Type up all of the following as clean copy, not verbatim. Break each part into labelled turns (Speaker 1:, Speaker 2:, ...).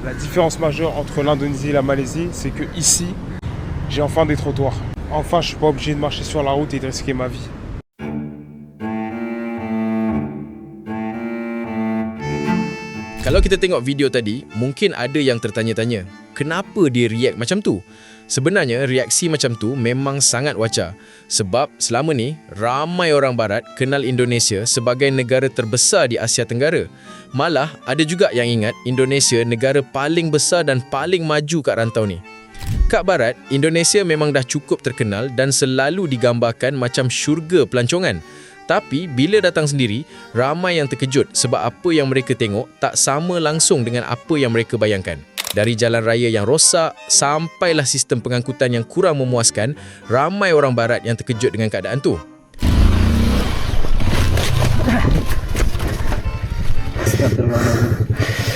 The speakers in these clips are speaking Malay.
Speaker 1: La différence majeure entre l'Indonésie et la Malaisie, c'est que ici, j'ai enfin des trottoirs. Enfin, je suis pas obligé de marcher sur la route et de risquer ma vie.
Speaker 2: Kalau kita tengok video tadi, mungkin ada yang tertanya-tanya, kenapa dia react macam tu? Sebenarnya, reaksi macam tu memang sangat wajar. Sebab selama ni, ramai orang barat kenal Indonesia sebagai negara terbesar di Asia Tenggara. Malah, ada juga yang ingat Indonesia negara paling besar dan paling maju kat rantau ni. Kat barat, Indonesia memang dah cukup terkenal dan selalu digambarkan macam syurga pelancongan. Tapi bila datang sendiri, ramai yang terkejut sebab apa yang mereka tengok tak sama langsung dengan apa yang mereka bayangkan. Dari jalan raya yang rosak sampailah sistem pengangkutan yang kurang memuaskan, ramai orang barat yang terkejut dengan keadaan tu.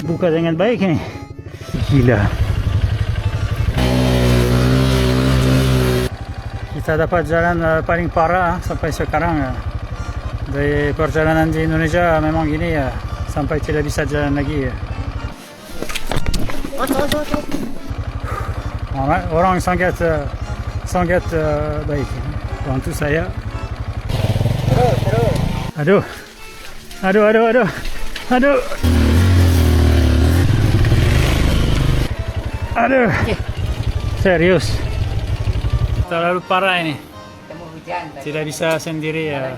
Speaker 3: Buka dengan baik ni. Gila. Kita dapat jalan paling parah sampai sekarang. Dari perjalanan di Indonesia memang gini ya, sampai tidak bisa jalan lagi ya. Orang sangat baik. Bantu saya. Aduh. Serius. Terlalu parah ini. Tidak bisa sendiri ya.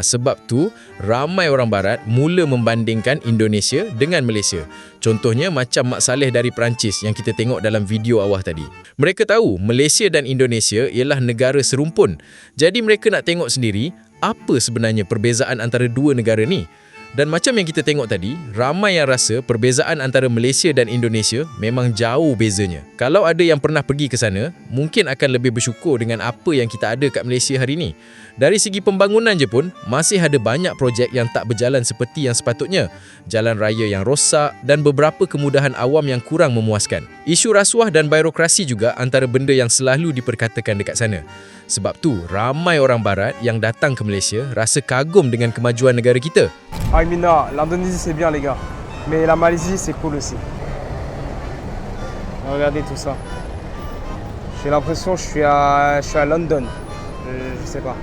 Speaker 2: Sebab tu ramai orang barat mula membandingkan Indonesia dengan Malaysia. Contohnya macam Mak Saleh dari Perancis yang kita tengok dalam video awal tadi. Mereka tahu Malaysia dan Indonesia ialah negara serumpun. Jadi mereka nak tengok sendiri apa sebenarnya perbezaan antara dua negara ni. Dan macam yang kita tengok tadi, ramai yang rasa perbezaan antara Malaysia dan Indonesia memang jauh bezanya. Kalau ada yang pernah pergi ke sana, mungkin akan lebih bersyukur dengan apa yang kita ada kat Malaysia hari ni. Dari segi pembangunan je pun, masih ada banyak projek yang tak berjalan seperti yang sepatutnya. Jalan raya yang rosak dan beberapa kemudahan awam yang kurang memuaskan. Isu rasuah dan birokrasi juga antara benda yang selalu diperkatakan dekat sana. Sebab tu, ramai orang barat yang datang ke Malaysia rasa kagum dengan kemajuan negara kita.
Speaker 1: Ah Mina, l'Indonésie c'est bien les gars, mais la Malaisie c'est cool aussi. Regardez tout ça. J'ai l'impression que je suis à London. Je sais pas.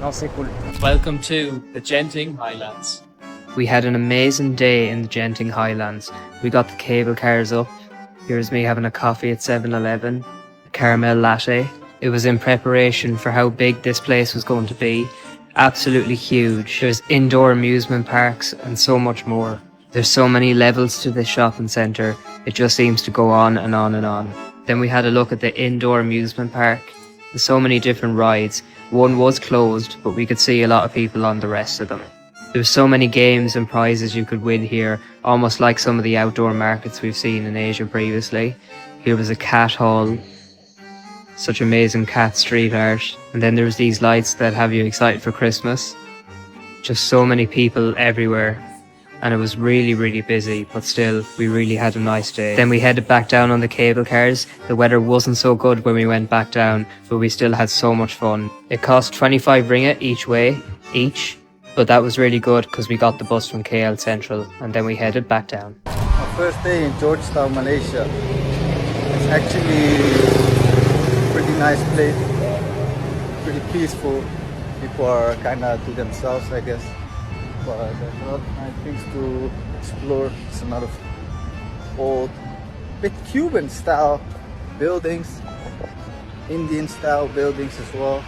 Speaker 1: Non, c'est cool.
Speaker 4: Welcome to the Genting Highlands.
Speaker 5: We had an amazing day in the Genting Highlands. We got the cable cars up. Here's me having a coffee at 7-Eleven, a caramel latte. It was in preparation for how big this place was going to be. Absolutely huge. There's indoor amusement parks and so much more. There's so many levels to this shopping centre. It just seems to go on and on and on. Then we had a look at the indoor amusement park. There's so many different rides. One was closed, but we could see a lot of people on the rest of them. There's so many games and prizes you could win here, almost like some of the outdoor markets we've seen in Asia previously. Here was a cat hall. Such amazing cat street art. And then there's these lights that have you excited for Christmas. Just so many people everywhere. And it was really, really busy, but still, we really had a nice day. Then we headed back down on the cable cars. The weather wasn't so good when we went back down, but we still had so much fun. It cost 25 ringgit each way, but that was really good because we got the bus from KL Central and then we headed back down.
Speaker 6: Our first day in Georgetown, Malaysia. It's actually pretty nice place, pretty peaceful. People are kind of to themselves, I guess. But there's a lot of nice things to explore. It's a lot of old, bit Cuban style buildings, Indian style buildings as well.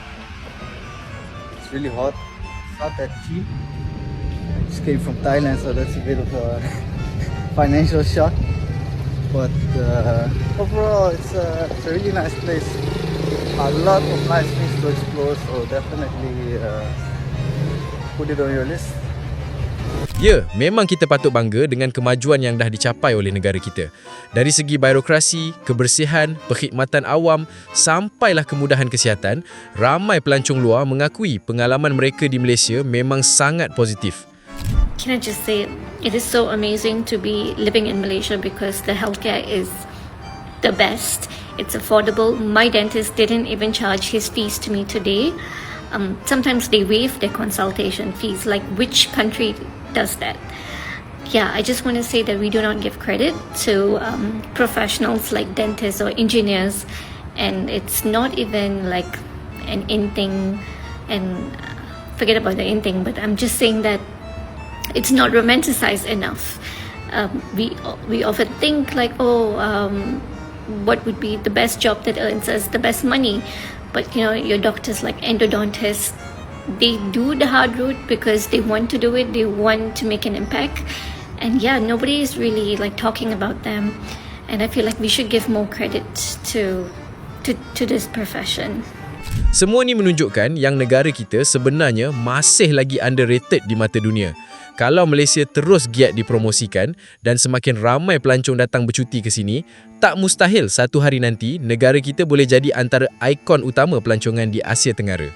Speaker 6: It's really hot. It's not that cheap. I just came from Thailand, so that's a bit of a financial shock. But overall, it's a really nice place. A lot of nice things to explore, so definitely put it on your list.
Speaker 2: Ya, memang kita patut bangga dengan kemajuan yang dah dicapai oleh negara kita. Dari segi birokrasi, kebersihan, perkhidmatan awam, sampailah kemudahan kesihatan, ramai pelancong luar mengakui pengalaman mereka di Malaysia memang sangat positif.
Speaker 7: can I just say it is so amazing to be living in Malaysia because the healthcare is the best. It's affordable. My dentist didn't even charge his fees to me today. Sometimes they waive their consultation fees. Like, which country does that? Yeah, I just want to say that we do not give credit to professionals like dentists or engineers, and it's not even like an in thing. And forget about the in thing, but I'm just saying that it's not romanticized enough. We often think like, what would be the best job that earns us the best money? But you know, your doctors like endodontists, they do the hard route because they want to do it, they want to make an impact. And yeah, nobody is really like talking about them. And I feel like we should give more credit to this profession.
Speaker 2: Semua ni menunjukkan yang negara kita sebenarnya masih lagi underrated di mata dunia. Kalau Malaysia terus giat dipromosikan dan semakin ramai pelancong datang bercuti ke sini, tak mustahil satu hari nanti negara kita boleh jadi antara ikon utama pelancongan di Asia Tenggara.